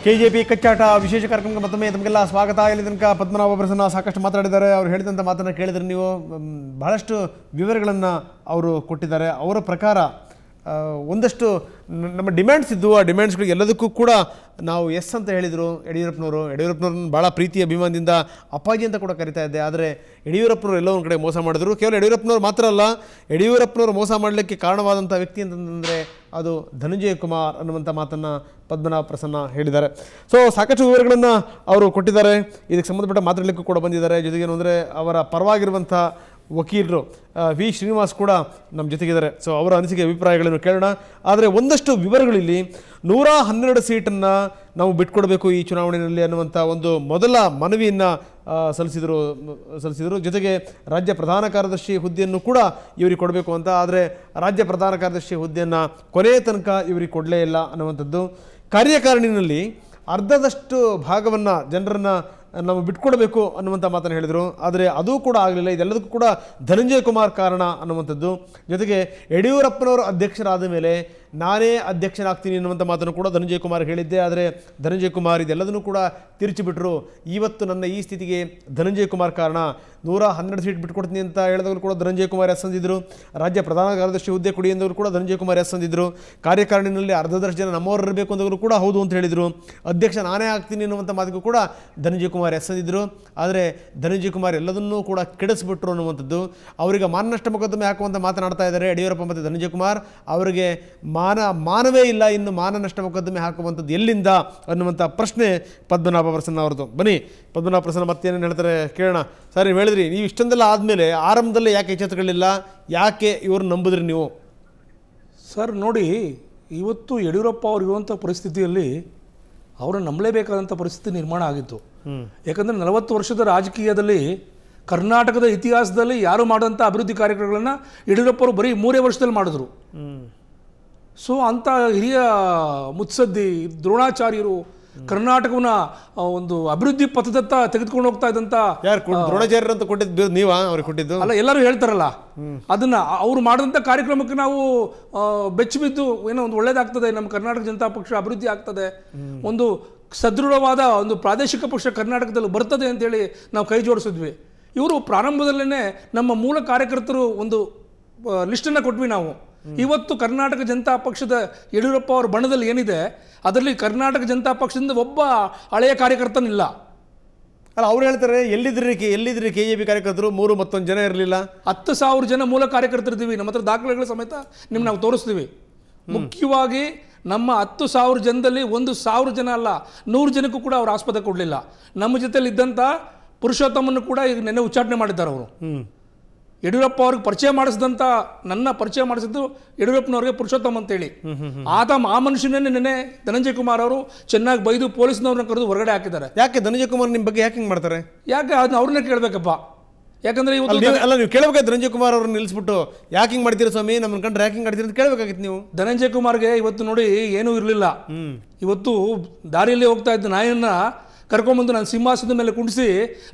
KJP ಕಚ್ಚಾಟ ವಿಶೇಷ ಕಾರ್ಯಕ್ರಮಕ್ಕೆ ಮತ್ತೊಮ್ಮೆ ತಮಗೆಲ್ಲ ಸ್ವಾಗತ. ಇಲ್ಲಿ ತನಕ ಪದ್ಮನಾಭ ಪ್ರಸನ್ನ ಸಾಕಷ್ಟು ಮಾತಾಡಿದ್ದಾರೆ. ಅವರು ಹೇಳಿದಂಥ ಮಾತನ್ನು ಕೇಳಿದರೆ ನೀವು ಬಹಳಷ್ಟು ವಿವರಗಳನ್ನು ಅವರು ಕೊಟ್ಟಿದ್ದಾರೆ. ಅವರ ಪ್ರಕಾರ ಒಂದಷ್ಟು ನಮ್ಮ ಡಿಮ್ಯಾಂಡ್ಸ್ ಇದ್ದು ಆ ಡಿಮ್ಯಾಂಡ್ಸ್ಗಳಿಗೆ ಎಲ್ಲದಕ್ಕೂ ಕೂಡ ನಾವು ಎಸ್ ಅಂತ ಹೇಳಿದರು ಯಡಿಯೂರಪ್ಪನವ್ರನ್ನ ಭಾಳ ಪ್ರೀತಿ ಅಭಿಮಾನದಿಂದ ಅಪ್ಪಾಜಿ ಅಂತ ಕೂಡ ಕರಿತಾ ಇದ್ದೆ. ಆದರೆ ಯಡಿಯೂರಪ್ಪನವರು ಎಲ್ಲೋ ಒಂದು ಕಡೆ ಮೋಸ ಮಾಡಿದ್ರು. ಕೇವಲ ಯಡಿಯೂರಪ್ಪನವ್ರು ಮಾತ್ರ ಅಲ್ಲ, ಯಡಿಯೂರಪ್ಪನವರು ಮೋಸ ಮಾಡಲಿಕ್ಕೆ ಕಾರಣವಾದಂಥ ವ್ಯಕ್ತಿ ಅಂತಂದರೆ ಅದು ಧನಂಜಯ ಕುಮಾರ್ ಅನ್ನುವಂಥ ಮಾತನ್ನು ಪದ್ಮನಾಭ ಪ್ರಸನ್ನ ಹೇಳಿದ್ದಾರೆ. ಸೊ ಸಾಕಷ್ಟು ವಿವರಗಳನ್ನು ಅವರು ಕೊಟ್ಟಿದ್ದಾರೆ. ಇದಕ್ಕೆ ಸಂಬಂಧಪಟ್ಟ ಮಾತಾಡಲಿಕ್ಕೂ ಕೂಡ ಬಂದಿದ್ದಾರೆ. ಜೊತೆಗೇನು ಅಂದರೆ ಅವರ ಪರವಾಗಿರುವಂಥ ವಕೀಲರು ವಿ ಶ್ರೀನಿವಾಸ್ ಕೂಡ ನಮ್ಮ ಜೊತೆಗಿದ್ದಾರೆ. ಸೊ ಅವರ ಅನಿಸಿಕೆ ಅಭಿಪ್ರಾಯಗಳನ್ನು ಕೇಳೋಣ. ಆದರೆ ಒಂದಷ್ಟು ವಿವರಗಳಿಲ್ಲಿ 112 ಸೀಟನ್ನು ನಾವು ಬಿಟ್ಕೊಡ್ಬೇಕು ಈ ಚುನಾವಣೆಯಲ್ಲಿ ಅನ್ನುವಂಥ ಒಂದು ಮೊದಲ ಮನವಿಯನ್ನು ಸಲ್ಲಿಸಿದರು. ಜೊತೆಗೆ ರಾಜ್ಯ ಪ್ರಧಾನ ಕಾರ್ಯದರ್ಶಿ ಹುದ್ದೆಯನ್ನು ಕೂಡ ಇವರಿಗೆ ಕೊಡಬೇಕು ಅಂತ. ಆದರೆ ರಾಜ್ಯ ಪ್ರಧಾನ ಕಾರ್ಯದರ್ಶಿ ಹುದ್ದೆಯನ್ನು ಕೊನೆಯ ತನಕ ಇವರಿಗೆ ಕೊಡಲೇ ಇಲ್ಲ ಅನ್ನುವಂಥದ್ದು. ಕಾರ್ಯಕಾರಿಣಿನಲ್ಲಿ ಅರ್ಧದಷ್ಟು ಭಾಗವನ್ನು ಜನರನ್ನು ನಾವು ಬಿಟ್ಕೊಡ್ಬೇಕು ಅನ್ನುವಂಥ ಮಾತನ್ನು ಹೇಳಿದರು. ಆದರೆ ಅದೂ ಕೂಡ ಆಗಲಿಲ್ಲ. ಇದೆಲ್ಲದಕ್ಕೂ ಕೂಡ ಧನಂಜಯ ಕುಮಾರ್ ಕಾರಣ ಅನ್ನುವಂಥದ್ದು. ಜೊತೆಗೆ ಯಡಿಯೂರಪ್ಪನವರು ಅಧ್ಯಕ್ಷರಾದ ಮೇಲೆ ನಾನೇ ಅಧ್ಯಕ್ಷನಾಗ್ತೀನಿ ಅನ್ನುವಂಥ ಮಾತನ್ನು ಕೂಡ ಧನಂಜಯ ಕುಮಾರ್ ಹೇಳಿದ್ದೆ. ಆದರೆ ಧನಂಜಯ ಕುಮಾರ್ ಇದೆಲ್ಲದನ್ನು ಕೂಡ ತಿರುಚಿಬಿಟ್ರು. ಇವತ್ತು ನನ್ನ ಈ ಸ್ಥಿತಿಗೆ ಧನಂಜಯ ಕುಮಾರ್ ಕಾರಣ. 112 ಸೀಟ್ ಬಿಟ್ಕೊಡ್ತೀನಿ ಅಂತ ಹೇಳಿದವರು ಕೂಡ ಧನಂಜಯ ಕುಮಾರ್ ಎಸ್ ಅಂದಿದ್ರು. ರಾಜ್ಯ ಪ್ರಧಾನ ಕಾರ್ಯದರ್ಶಿ ಹುದ್ದೆ ಕೊಡಿ ಎಂದವರು ಕೂಡ ಧನಂಜಯ ಕುಮಾರ್ ಎಸ್ ಅಂದಿದ್ರು. ಕಾರ್ಯಕಾರಿಣಿನಲ್ಲಿ ಅರ್ಧದಷ್ಟು ಜನ ನಮ್ಮವರು ಇರಬೇಕು ಅಂದವರು ಕೂಡ ಹೌದು ಅಂತ ಹೇಳಿದರು. ಅಧ್ಯಕ್ಷ ನಾನೇ ಆಗ್ತೀನಿ ಅನ್ನುವಂಥ ಮಾತಿಗೂ ಕೂಡ ಧನಂಜಯ ಕುಮಾರ್ ಎಸ್ ಅಂದಿದ್ರು. ಆದರೆ ಧನಂಜಯ ಕುಮಾರ್ ಎಲ್ಲದನ್ನೂ ಕೂಡ ಕೆಡಿಸ್ಬಿಟ್ರು ಅನ್ನುವಂಥದ್ದು. ಅವರಿಗೆ ಮಾನನಷ್ಟ ಮೊಕದ್ದಮೆ ಹಾಕುವಂಥ ಮಾತನಾಡ್ತಾ ಇದ್ದಾರೆ ಯಡಿಯೂರಪ್ಪ ಮತ್ತು ಧನಂಜಯ ಕುಮಾರ್. ಅವರಿಗೆ ಮಾನವೇ ಇಲ್ಲ, ಇನ್ನು ಮಾನನಷ್ಟ ಮೊಕದ್ದಮೆ ಹಾಕುವಂಥದ್ದು ಎಲ್ಲಿಂದ ಅನ್ನುವಂಥ ಪ್ರಶ್ನೆ ಪದ್ಮನಾಭ ಪ್ರಸನ್ನ ಅವರದು. ಬನ್ನಿ ಪದ್ಮನಾಭ ಪ್ರಸನ್ನ ಮತ್ತೇನೇನು ಹೇಳ್ತಾರೆ ಕೇಳೋಣ. ಸರಿ, ನೀವು ಹೇಳಿದ್ರಿ ನೀವು ಇಷ್ಟೊಂದೆಲ್ಲ ಆದಮೇಲೆ ಆರಂಭದಲ್ಲೇ ಯಾಕೆ ಎಚ್ಚೆತ್ತುಕೊಳ್ಳಿಲ್ಲ, ಯಾಕೆ ಇವರು ನಂಬಿದ್ರಿ ನೀವು? ಸರ್ ನೋಡಿ, ಇವತ್ತು ಯಡಿಯೂರಪ್ಪ ಅವರು ಇರುವಂಥ ಪರಿಸ್ಥಿತಿಯಲ್ಲಿ ಅವರನ್ನು ನಂಬಲೇಬೇಕಾದಂಥ ಪರಿಸ್ಥಿತಿ ನಿರ್ಮಾಣ ಆಗಿತ್ತು. ಯಾಕಂದರೆ 40 ವರ್ಷದ ರಾಜಕೀಯದಲ್ಲಿ ಕರ್ನಾಟಕದ ಇತಿಹಾಸದಲ್ಲಿ ಯಾರು ಮಾಡೋಂಥ ಅಭಿವೃದ್ಧಿ ಕಾರ್ಯಕ್ರಮಗಳನ್ನು ಯಡಿಯೂರಪ್ಪ ಅವರು ಬರೀ 3 ವರ್ಷದಲ್ಲಿ ಮಾಡಿದ್ರು. ಸೊ ಅಂಥ ಹಿರಿಯ ಮುತ್ಸದ್ದಿ ದ್ರೋಣಾಚಾರ್ಯರು ಕರ್ನಾಟಕವನ್ನ ಒಂದು ಅಭಿವೃದ್ಧಿ ಪಥದತ್ತ ತೆಗೆದುಕೊಂಡು ಹೋಗ್ತಾ ಇದ್ದಂಥ ದ್ರೋಣಾಚಾರ್ಯರು ಅಂತ ಕೊಟ್ಟಿದ್ದು ನೀವಾ ಅವ್ರಿಗೆ ಕೊಟ್ಟಿದ್ದು? ಅಲ್ಲ, ಎಲ್ಲರೂ ಹೇಳ್ತಾರಲ್ಲ ಅದನ್ನ ಅವ್ರು ಮಾಡಿದಂಥ ಕಾರ್ಯಕ್ರಮಕ್ಕೆ ನಾವು ಬೆಚ್ಚಿ ಬಿದ್ದು ಏನೋ ಒಂದು ಒಳ್ಳೇದಾಗ್ತದೆ, ನಮ್ಮ ಕರ್ನಾಟಕ ಜನತಾ ಪಕ್ಷ ಅಭಿವೃದ್ಧಿ ಆಗ್ತದೆ, ಒಂದು ಸದೃಢವಾದ ಒಂದು ಪ್ರಾದೇಶಿಕ ಪಕ್ಷ ಕರ್ನಾಟಕದಲ್ಲಿ ಬರ್ತದೆ ಅಂತೇಳಿ ನಾವು ಕೈ ಜೋಡಿಸಿದ್ವಿ. ಇವರು ಪ್ರಾರಂಭದಲ್ಲೇ ನಮ್ಮ ಮೂಲ ಕಾರ್ಯಕರ್ತರು ಒಂದು ಲಿಸ್ಟನ್ನು ಕೊಟ್ವಿ ನಾವು. ಇವತ್ತು ಕರ್ನಾಟಕ ಜನತಾ ಪಕ್ಷದ ಯಡಿಯೂರಪ್ಪ ಅವರ ಬಣದಲ್ಲಿ ಏನಿದೆ ಅದರಲ್ಲಿ ಕರ್ನಾಟಕ ಜನತಾ ಪಕ್ಷದಿಂದ ಒಬ್ಬ ಹಳೆಯ ಕಾರ್ಯಕರ್ತನಿಲ್ಲ. ಅಲ್ಲ, ಅವ್ರು ಹೇಳ್ತಾರೆ ಎಲ್ಲಿದ್ರಿ ಕೆಜೆಪಿ ಕಾರ್ಯಕರ್ತರು 3 ಮತ್ತೊಂದು ಜನ ಇರಲಿಲ್ಲ. 10,000 ಜನ ಮೂಲ ಕಾರ್ಯಕರ್ತರಿದ್ದೀವಿ. ನಮ್ಮ ಹತ್ರ ದಾಖಲೆಗಳು ಸಮೇತ ನಿಮ್ಗೆ ನಾವು ತೋರಿಸ್ತೀವಿ. ಮುಖ್ಯವಾಗಿ ನಮ್ಮ 10,000 ಜನದಲ್ಲಿ 1,000 ಜನ ಅಲ್ಲ, 100 ಜನಕ್ಕೂ ಕೂಡ ಅವ್ರು ಆಸ್ಪತ್ರೆ ಕೊಡಲಿಲ್ಲ. ನಮ್ಮ ಜೊತೆಲಿ ಇದ್ದಂಥ ಪುರುಷೋತ್ತಮನ್ನು ಕೂಡ ಈಗ ನೆನ್ನೆ ಉಚ್ಚಾಟನೆ ಮಾಡಿದ್ದಾರೆ ಅವರು. ಯಡಿಯೂರಪ್ಪ ಅವ್ರಿಗೆ ಪರಿಚಯ ಮಾಡಿಸಿದಂಥ, ನನ್ನ ಪರಿಚಯ ಮಾಡಿಸಿದ್ದು ಯಡಿಯೂರಪ್ಪನವ್ರಿಗೆ ಪುರುಷೋತ್ತಮ ಅಂತೇಳಿ. ಆ ಮನುಷ್ಯನೇ ನೆನ್ನೆ ಧನಂಜಯ ಕುಮಾರ್ ಅವರು ಚೆನ್ನಾಗಿ ಬೈದು ಪೊಲೀಸ್ನವ್ರನ್ನ ಕರೆದು ಹೊರಗಡೆ ಹಾಕಿದ್ದಾರೆ. ಯಾಕೆ ಧನಂಜಯ ಕುಮಾರ್ ನಿಮ್ಮ ಬಗ್ಗೆ ಯಾಕೆ ಹಿಂಗೆ ಮಾಡ್ತಾರೆ? ಯಾಕೆ ಅದನ್ನ ಅವ್ರನ್ನೇ ಕೇಳಬೇಕಪ್ಪ. ಯಾಕಂದ್ರೆ ನೀವು ಕೇಳಬೇಕಾದ್ರೆ ಧನಂಜಯ ಕುಮಾರ್ ಅವ್ರನ್ನ ನಿಲ್ಲಿಸ್ಬಿಟ್ಟು ಯಾಕೆ ಹಿಂಗೆ ಮಾಡ್ತೀರಾ ಸ್ವಾಮಿ, ನಮ್ಮನ್ನ ಕಂಡ್ರೆ ಯಾಕೆ ಹಿಂಗೆ ಮಾಡ್ತೀರಿ ಅಂತ ಕೇಳಬೇಕಾಗಿತ್ತು ನೀವು. ಧನಂಜಯ ಕುಮಾರ್ಗೆ ಇವತ್ತು ನೋಡಿ ಏನೂ ಇರಲಿಲ್ಲ. ಇವತ್ತು ದಾರಿಯಲ್ಲಿ ಹೋಗ್ತಾ ಇದ್ದ ನಾಯನ್ನ ಕರ್ಕೊಂಬಂದು ನಾನು ಸಿಂಹಾಸನದ ಮೇಲೆ ಕುಣಿಸಿ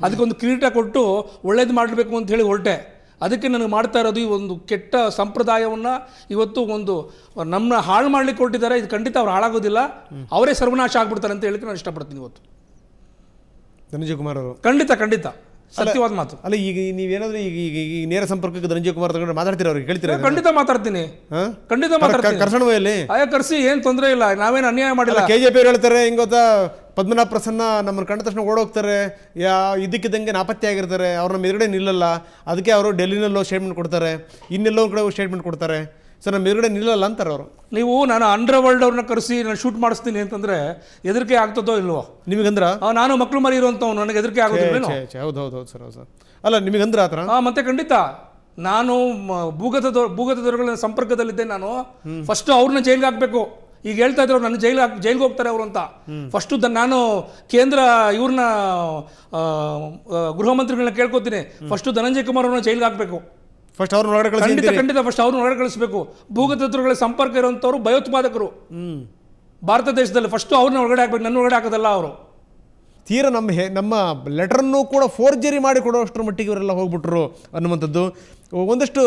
ಅದಕ್ಕೊಂದು ಕಿರೀಟ ಕೊಟ್ಟು ಒಳ್ಳೇದು ಮಾಡಬೇಕು ಅಂತ ಹೇಳಿ ಹೊರಟೆ. ಅದಕ್ಕೆ ನನಗೆ ಮಾಡ್ತಾ ಇರೋದು ಈ ಒಂದು ಕೆಟ್ಟ ಸಂಪ್ರದಾಯವನ್ನು ಇವತ್ತು ಒಂದು ನಮ್ಮನ್ನ ಹಾಳು ಮಾಡ್ಲಿಕ್ಕೆ ಹೊರಟಿದ್ದಾರೆ. ಇದು ಖಂಡಿತ ಅವ್ರು ಹಾಳಾಗೋದಿಲ್ಲ, ಅವರೇ ಸರ್ವನಾಶ ಆಗ್ಬಿಡ್ತಾರೆ ಅಂತ ಹೇಳಿಕ್ಕೆ ನಾನು ಇಷ್ಟಪಡ್ತೀನಿ ಇವತ್ತು. ಧನಂಜಯ ಕುಮಾರ್ ಅವರು ಖಂಡಿತ ಸತ್ಯವಾದ ಮಾತು. ಅಲ್ಲ, ಈಗ ನೀವೇನಾದ್ರೂ ಈಗ ನೇರ ಸಂಪರ್ಕಕ್ಕೆ ಧನಂಜಯ ಕುಮಾರ್ ತಗೊಂಡು ಮಾತಾಡ್ತೀರಾ? ಅವ್ರಿಗೆ ಕೇಳ್ತೀರಾ? ಖಂಡಿತ ಮಾತಾಡ್ತೀನಿ. ಕರ್ಸಣವೆಯಲ್ಲಿ ಕರ್ಸಿ ಏನ್ ತೊಂದರೆ ಇಲ್ಲ, ನಾವೇನು ಅನ್ಯಾಯ ಮಾಡಿಲ್ಲ. ಕೆಜೆಪಿ ಅವ್ರು ಹೇಳ್ತಾರೆ ಹಿಂಗ್ ಗೊತ್ತಾ, ಪದ್ಮನಾಭ ಪ್ರಸನ್ನ ನಮ್ಮನ್ನು ಕಂಡ ತಕ್ಷಣ ಓಡೋಗ್ತಾರೆ, ಇದಕ್ಕಿದ್ದಂಗೆ ನಾಪತ್ತೆ ಆಗಿರ್ತಾರೆ, ಅವ್ರು ನಮ್ಮ ಎದುರುಗಡೆ ನಿಲ್ಲಲ್ಲ. ಅದಕ್ಕೆ ಅವರು ಡೆಲ್ಲಿನಲ್ಲೋ ಸ್ಟೇಟ್ಮೆಂಟ್ ಕೊಡ್ತಾರೆ, ಇನ್ನೆಲ್ಲೋ ಒಂದು ಕಡೆ ಸ್ಟೇಟ್ಮೆಂಟ್ ಕೊಡ್ತಾರೆ. ಸರ್ ನಮ್ಮ ಎದುರುಗಡೆ ನಿಲ್ಲಲ್ಲ ಅಂತಾರೆ ಅವರು. ನೀವು ನಾನು ಅಂಡರ್ ವರ್ಲ್ಡ್ ಅವ್ರನ್ನ ಕರೆಸಿ ನಾನು ಶೂಟ್ ಮಾಡಿಸ್ತೀನಿ ಅಂತಂದ್ರೆ ಹೆದರಿಕೆ ಆಗ್ತದೋ ಇಲ್ವೋ ನಿಮಗಂದ್ರ? ನಾನು ಮಕ್ಕಳು ಮರಿ ಇರುವಂಥವ್ನು, ನನಗೆ ಹೆದರಿಕೆ ಆಗೋದಿಲ್ಲ. ಹೌದು ಸರ್. ಅಲ್ಲ, ನಿಮಗಂದ್ರ ಆ ಥರ? ಮತ್ತೆ ಖಂಡಿತ. ನಾನು ಭೂಗತ ದೊರೆಗಳ ಸಂಪರ್ಕದಲ್ಲಿದ್ದೆ. ನಾನು ಫಸ್ಟ್ ಅವ್ರನ್ನ ಜೈಲ್ಗೆ ಹಾಕಬೇಕು. ಈಗ ಹೇಳ್ತಾ ಇದ್ರು ನನ್ನ ಜೈಲ್ಗೆ ಹೋಗ್ತಾರೆ ಅವರು ಅಂತ. ಫಸ್ಟು ನಾನು ಕೇಂದ್ರ ಇವ್ರನ್ನ ಗೃಹ ಮಂತ್ರಿಗಳನ್ನ ಕೇಳ್ಕೊತೀನಿ, ಫಸ್ಟು ಧನಂಜಯ ಕುಮಾರ್ ಅವ್ರನ್ನ ಜೈಲ್ಗೆ ಹಾಕಬೇಕು. ಫಸ್ಟ್ ಅವ್ರನ್ನ ಒಳಗಡೆ ಖಂಡಿತ ಫಸ್ಟ್ ಅವ್ರನ್ನ ಒಳಗಡೆ ಕಳಿಸ್ಬೇಕು. ಭೂಗತಗಳ ಸಂಪರ್ಕ ಇರುವಂಥವ್ರು ಭಯೋತ್ಪಾದಕರು ಭಾರತ ದೇಶದಲ್ಲಿ. ಫಸ್ಟು ಅವ್ರನ್ನ ಒಳಗಡೆ ಹಾಕ್ಬೇಕು, ನನ್ನ ಒಳಗಡೆ ಹಾಕೋದಲ್ಲ ಅವರು. ತೀರ ನಮ್ಮ ಲೆಟರನ್ನು ಕೂಡ ಫೋರ್ಜರಿ ಮಾಡಿ ಕೊಡುವಷ್ಟರ ಮಟ್ಟಿಗೆ ಇವರೆಲ್ಲ ಹೋಗ್ಬಿಟ್ರು ಅನ್ನುವಂಥದ್ದು. ಒಂದಷ್ಟು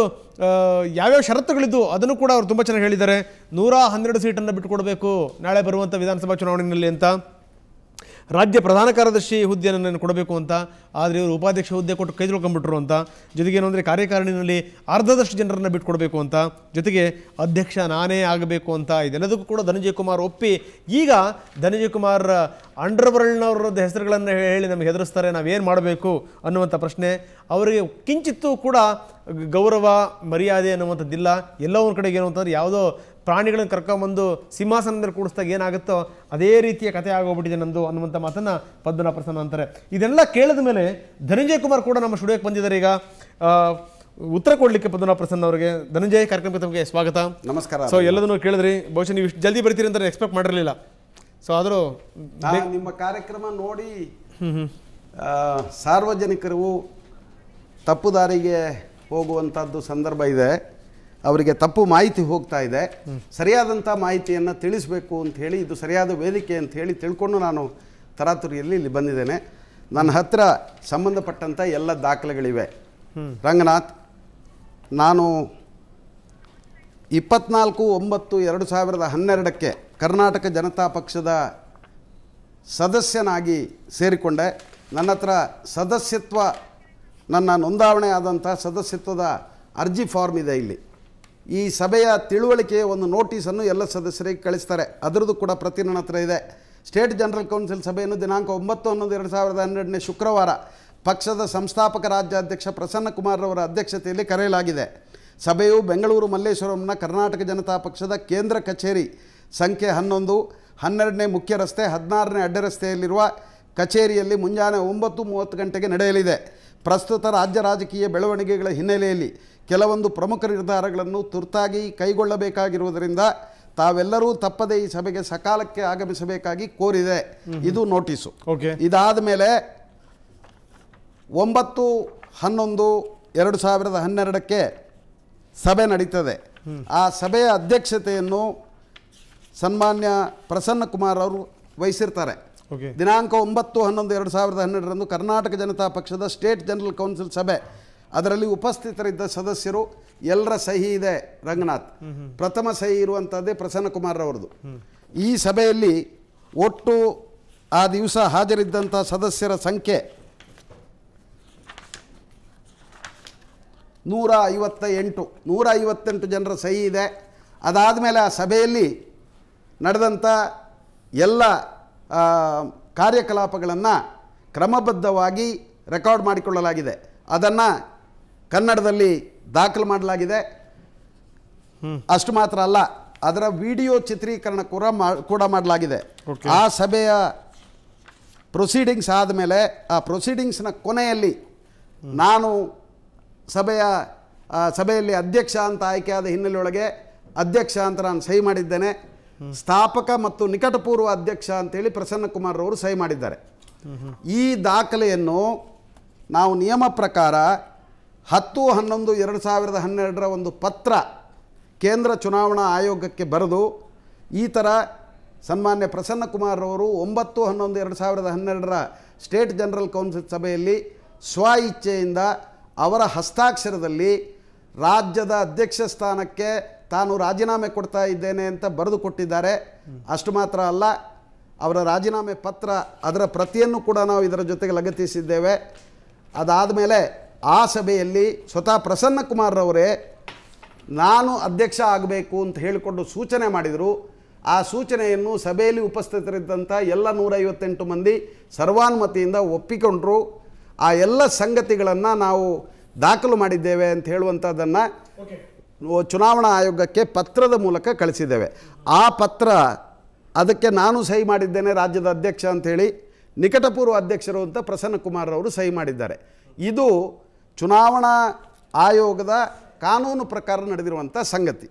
ಯಾವ್ಯಾವ ಷರತ್ತುಗಳಿದ್ದು ಅದನ್ನು ಕೂಡ ಅವರು ತುಂಬ ಚೆನ್ನಾಗಿ ಹೇಳಿದ್ದಾರೆ. 112 ಸೀಟನ್ನು ಬಿಟ್ಟುಕೊಡಬೇಕು ನಾಳೆ ಬರುವಂಥ ವಿಧಾನಸಭಾ ಚುನಾವಣೆಯಲ್ಲಿ ಅಂತ. ರಾಜ್ಯ ಪ್ರಧಾನ ಕಾರ್ಯದರ್ಶಿ ಹುದ್ದೆಯನ್ನು ಕೊಡಬೇಕು ಅಂತ, ಆದರೆ ಇವರು ಉಪಾಧ್ಯಕ್ಷ ಹುದ್ದೆ ಕೊಟ್ಟು ಕೈ ತೊಳ್ಕೊಂಡ್ಬಿಟ್ರು ಅಂತ, ಜೊತೆಗೆ ಏನು ಅಂದರೆ ಕಾರ್ಯಕಾರಿಣಿನಲ್ಲಿ ಅರ್ಧದಷ್ಟು ಜನರನ್ನು ಬಿಟ್ಕೊಡ್ಬೇಕು ಅಂತ, ಜೊತೆಗೆ ಅಧ್ಯಕ್ಷ ನಾನೇ ಆಗಬೇಕು ಅಂತ, ಇದೆಲ್ಲದಕ್ಕೂ ಕೂಡ ಧನಂಜಯ ಕುಮಾರ್ ಒಪ್ಪಿ ಈಗ ಧನಂಜಯ ಕುಮಾರ್ ಅಂಡರ್ವರ್ಲ್ಡ್ನವ್ರದ್ದು ಹೆಸರುಗಳನ್ನು ಹೇಳಿ ನಮಗೆ ಹೆದರಿಸ್ತಾರೆ, ನಾವೇನು ಮಾಡಬೇಕು ಅನ್ನುವಂಥ ಪ್ರಶ್ನೆ. ಅವರಿಗೆ ಕಿಂಚಿತ್ತೂ ಕೂಡ ಗೌರವ ಮರ್ಯಾದೆ ಅನ್ನುವಂಥದ್ದಿಲ್ಲ. ಎಲ್ಲೋ ಒಂದು ಕಡೆಗೆ ಏನು ಅಂತಂದರೆ ಯಾವುದೋ ಪ್ರಾಣಿಗಳನ್ನು ಕರ್ಕೊಂಬಂದು ಸಿಂಹಾಸನದಲ್ಲಿ ಕೂಡಿಸ್ದಾಗ ಏನಾಗುತ್ತೋ ಅದೇ ರೀತಿಯ ಕಥೆ ಆಗೋಗ್ಬಿಟ್ಟಿದೆ ನಮ್ಮದು ಅನ್ನುವಂಥ ಮಾತನ್ನು ಪದ್ಮನಾಭ ಪ್ರಸನ್ನ ಅಂತಾರೆ. ಇದೆಲ್ಲ ಕೇಳಿದ ಮೇಲೆ ಧನಂಜಯ ಕುಮಾರ್ ಕೂಡ ನಮ್ಮ ಸ್ಟುಡಿಯೋಕ್ಕೆ ಬಂದಿದ್ದಾರೆ. ಈಗ ಉತ್ತರ ಕೊಡಲಿಕ್ಕೆ ಪದ್ಮನಾಭ ಪ್ರಸನ್ನ ಅವರಿಗೆ. ಧನಂಜಯ್, ಕಾರ್ಯಕ್ರಮಕ್ಕೆ ತಮಗೆ ಸ್ವಾಗತ. ನಮಸ್ಕಾರ. ಸೊ ಎಲ್ಲದನ್ನು ಕೇಳಿದ್ರಿ, ಬಹುಶಃ ನೀವು ಇಷ್ಟು ಜಲ್ದಿ ಬರ್ತೀರಿ ಅಂತ ಎಕ್ಸ್ಪೆಕ್ಟ್ ಮಾಡಿರಲಿಲ್ಲ. ಸೊ ಆದರೂ ನಿಮ್ಮ ಕಾರ್ಯಕ್ರಮ ನೋಡಿ ಸಾರ್ವಜನಿಕರು ತಪ್ಪು ದಾರಿಗೆ ಹೋಗುವಂಥದ್ದು ಸಂದರ್ಭ ಇದೆ, ಅವರಿಗೆ ತಪ್ಪು ಮಾಹಿತಿ ಹೋಗ್ತಾ ಇದೆ. ಸರಿಯಾದಂಥ ಮಾಹಿತಿಯನ್ನು ತಿಳಿಸಬೇಕು ಅಂತ ಹೇಳಿ ಇದು ಸರಿಯಾದ ವೇದಿಕೆ ಅಂತ ಹೇಳಿ ತಿಳ್ಕೊಂಡು ನಾನು ತರಾತುರಿಯಲ್ಲಿ ಇಲ್ಲಿ ಬಂದಿದ್ದೇನೆ. ನನ್ನ ಹತ್ತಿರ ಸಂಬಂಧಪಟ್ಟಂಥ ಎಲ್ಲ ದಾಖಲೆಗಳಿವೆ. ರಂಗನಾಥ್, ನಾನು 24/9/2012 ಕರ್ನಾಟಕ ಜನತಾ ಪಕ್ಷದ ಸದಸ್ಯನಾಗಿ ಸೇರಿಕೊಂಡೆ. ನನ್ನ ಹತ್ರ ಸದಸ್ಯತ್ವ, ನನ್ನ ನೋಂದಾವಣೆ ಆದಂಥ ಸದಸ್ಯತ್ವದ ಅರ್ಜಿ ಫಾರ್ಮ್ ಇದೆ. ಇಲ್ಲಿ ಈ ಸಭೆಯ ತಿಳುವಳಿಕೆ ಒಂದು ನೋಟಿಸನ್ನು ಎಲ್ಲ ಸದಸ್ಯರಿಗೆ ಕಳಿಸ್ತಾರೆ, ಅದರದ್ದು ಕೂಡ ಪ್ರತಿ ನನ್ನ ಹತ್ರ ಇದೆ. ಸ್ಟೇಟ್ ಜನರಲ್ ಕೌನ್ಸಿಲ್ ಸಭೆಯನ್ನು ದಿನಾಂಕ 9/11/2012 ಶುಕ್ರವಾರ ಪಕ್ಷದ ಸಂಸ್ಥಾಪಕ ರಾಜ್ಯಾಧ್ಯಕ್ಷ ಪ್ರಸನ್ನ ಕುಮಾರ್ ಅವರ ಅಧ್ಯಕ್ಷತೆಯಲ್ಲಿ ಕರೆಯಲಾಗಿದೆ. ಸಭೆಯು ಬೆಂಗಳೂರು ಮಲ್ಲೇಶ್ವರಂನ ಕರ್ನಾಟಕ ಜನತಾ ಪಕ್ಷದ ಕೇಂದ್ರ ಕಚೇರಿ ಸಂಖ್ಯೆ 11, 12ನೇ ಮುಖ್ಯ ರಸ್ತೆ, 16ನೇ ಅಡ್ಡ ರಸ್ತೆಯಲ್ಲಿರುವ ಕಚೇರಿಯಲ್ಲಿ ಮುಂಜಾನೆ 9:30 ಗಂಟೆಗೆ ನಡೆಯಲಿದೆ. ಪ್ರಸ್ತುತ ರಾಜ್ಯ ರಾಜಕೀಯ ಬೆಳವಣಿಗೆಗಳ ಹಿನ್ನೆಲೆಯಲ್ಲಿ ಕೆಲವೊಂದು ಪ್ರಮುಖ ನಿರ್ಧಾರಗಳನ್ನು ತುರ್ತಾಗಿ ಕೈಗೊಳ್ಳಬೇಕಾಗಿರುವುದರಿಂದ ತಾವೆಲ್ಲರೂ ತಪ್ಪದೇ ಈ ಸಭೆಗೆ ಸಕಾಲಕ್ಕೆ ಆಗಮಿಸಬೇಕಾಗಿ ಕೋರಿದೆ. ಇದು ನೋಟಿಸು. ಇದಾದ ಮೇಲೆ 9/11/2012 ಸಭೆ ನಡೀತದೆ. ಆ ಸಭೆಯ ಅಧ್ಯಕ್ಷತೆಯನ್ನು ಸನ್ಮಾನ್ಯ ಪ್ರಸನ್ನ ಕುಮಾರ್ ಅವರು ವಹಿಸಿರ್ತಾರೆ. ದಿನಾಂಕ 9/11/2012 ಕರ್ನಾಟಕ ಜನತಾ ಪಕ್ಷದ ಸ್ಟೇಟ್ ಜನರಲ್ ಕೌನ್ಸಿಲ್ ಸಭೆ, ಅದರಲ್ಲಿ ಉಪಸ್ಥಿತರಿದ್ದ ಸದಸ್ಯರು ಎಲ್ಲರ ಸಹಿ ಇದೆ. ರಂಗನಾಥ್, ಪ್ರಥಮ ಸಹಿ ಇರುವಂಥದ್ದೇ ಪ್ರಸನ್ನ ಕುಮಾರ್ ಅವರದು. ಈ ಸಭೆಯಲ್ಲಿ ಒಟ್ಟು ಆ ದಿವಸ ಹಾಜರಿದ್ದಂಥ ಸದಸ್ಯರ ಸಂಖ್ಯೆ 158 ಜನರ ಸಹಿ ಇದೆ. ಅದಾದ ಮೇಲೆ ಆ ಸಭೆಯಲ್ಲಿ ನಡೆದಂಥ ಎಲ್ಲ ಕಾರ್ಯಕಲಾಪಗಳನ್ನು ಕ್ರಮಬದ್ಧವಾಗಿ ರೆಕಾರ್ಡ್ ಮಾಡಿಕೊಳ್ಳಲಾಗಿದೆ. ಅದನ್ನು ಕನ್ನಡದಲ್ಲಿ ದಾಖಲು ಮಾಡಲಾಗಿದೆ. ಅಷ್ಟು ಮಾತ್ರ ಅಲ್ಲ, ಅದರ ವಿಡಿಯೋ ಚಿತ್ರೀಕರಣ ಕೂಡ ಮಾಡಲಾಗಿದೆ. ಆ ಸಭೆಯ ಪ್ರೊಸೀಡಿಂಗ್ಸ್ ಆದಮೇಲೆ ಆ ಪ್ರೊಸೀಡಿಂಗ್ಸ್ನ ಕೊನೆಯಲ್ಲಿ ನಾನು ಸಭೆಯಲ್ಲಿ ಅಧ್ಯಕ್ಷ ಅಂತ ಆಯ್ಕೆಯಾದ ಹಿನ್ನೆಲೆಯೊಳಗೆ ಅಧ್ಯಕ್ಷ ಅಂತ ನಾನು ಸಹಿ ಮಾಡಿದ್ದೇನೆ. ಸ್ಥಾಪಕ ಮತ್ತು ನಿಕಟಪೂರ್ವ ಅಧ್ಯಕ್ಷ ಅಂತೇಳಿ ಪ್ರಸನ್ನ ಕುಮಾರ್ ಅವರು ಸಹಿ ಮಾಡಿದ್ದಾರೆ. ಈ ದಾಖಲೆಯನ್ನು ನಾವು ನಿಯಮ ಪ್ರಕಾರ 10/11/2012 ಒಂದು ಪತ್ರ ಕೇಂದ್ರ ಚುನಾವಣಾ ಆಯೋಗಕ್ಕೆ ಬರೆದು ಈ ಥರ ಸನ್ಮಾನ್ಯ ಪ್ರಸನ್ನ ಕುಮಾರ್ ಅವರು 9/11/2012 ಸ್ಟೇಟ್ ಜನರಲ್ ಕೌನ್ಸಿಲ್ ಸಭೆಯಲ್ಲಿ ಸ್ವ ಇಚ್ಛೆಯಿಂದ ಅವರ ಹಸ್ತಾಕ್ಷರದಲ್ಲಿ ರಾಜ್ಯದ ಅಧ್ಯಕ್ಷ ಸ್ಥಾನಕ್ಕೆ ತಾನು ರಾಜೀನಾಮೆ ಕೊಡ್ತಾ ಇದ್ದೇನೆ ಅಂತ ಬರೆದು ಕೊಟ್ಟಿದ್ದಾರೆ. ಅಷ್ಟು ಮಾತ್ರ ಅಲ್ಲ, ಅವರ ರಾಜೀನಾಮೆ ಪತ್ರ ಅದರ ಪ್ರತಿಯನ್ನು ಕೂಡ ನಾವು ಇದರ ಜೊತೆಗೆ ಲಗತ್ತಿಸಿದ್ದೇವೆ. ಅದಾದ ಮೇಲೆ ಆ ಸಭೆಯಲ್ಲಿ ಸ್ವತಃ ಪ್ರಸನ್ನ ಕುಮಾರ್ ಅವರೇ ನಾನು ಅಧ್ಯಕ್ಷ ಆಗಬೇಕು ಅಂತ ಹೇಳಿಕೊಂಡು ಸೂಚನೆ ಮಾಡಿದರು. ಆ ಸೂಚನೆಯನ್ನು ಸಭೆಯಲ್ಲಿ ಉಪಸ್ಥಿತರಿದ್ದಂಥ ಎಲ್ಲ 158 ಮಂದಿ ಸರ್ವಾನುಮತಿಯಿಂದ ಒಪ್ಪಿಕೊಂಡರು. ಆ ಎಲ್ಲ ಸಂಗತಿಗಳನ್ನು ನಾವು ದಾಖಲು ಮಾಡಿದ್ದೇವೆ ಅಂತ ಹೇಳುವಂಥದ್ದನ್ನು ಚುನಾವಣಾ ಆಯೋಗಕ್ಕೆ ಪತ್ರದ ಮೂಲಕ ಕಳಿಸಿದ್ದೇವೆ. ಆ ಪತ್ರ ಅದಕ್ಕೆ ನಾನು ಸಹಿ ಮಾಡಿದ್ದೇನೆ ರಾಜ್ಯದ ಅಧ್ಯಕ್ಷ ಅಂಥೇಳಿ, ನಿಕಟಪೂರ್ವ ಅಧ್ಯಕ್ಷರು ಅಂತ ಪ್ರಸನ್ನ ಕುಮಾರ್ ಅವರು ಸಹಿ ಮಾಡಿದ್ದಾರೆ. ಇದು ಚುನಾವಣಾ ಆಯೋಗದ ಕಾನೂನು ಪ್ರಕಾರ ನಡೆದಿರುವಂಥ ಸಂಗತಿ.